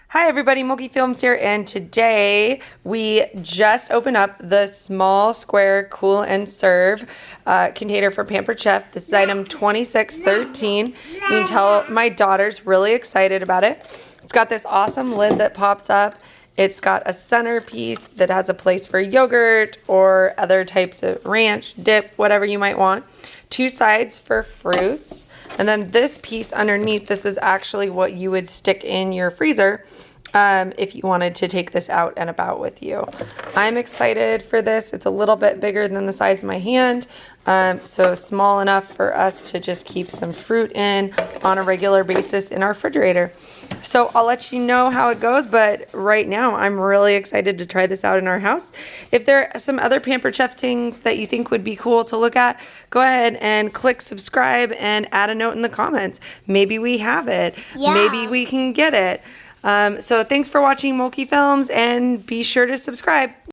Hi everybody, Mulkey Films here, and today we just opened up the small square cool and serve container for Pampered Chef. This is item 2613. You can tell my daughter's really excited about it. It's got this awesome lid that pops up. It's got a centerpiece that has a place for yogurt or other types of ranch, dip, whatever you might want. Two sides for fruits. And then this piece underneath, this is actually what you would stick in your freezer if you wanted to take this out and about with you. I'm excited for this. It's a little bit bigger than the size of my hand, so small enough for us to just keep some fruit in on a regular basis in our refrigerator. So I'll let you know how it goes, but right now I'm really excited to try this out in our house. If there are some other Pampered Chef things that you think would be cool to look at, go ahead and click subscribe and add a note in the comments. Maybe we have it. Yeah. Maybe we can get it. So thanks for watching Mulkey Films, and be sure to subscribe.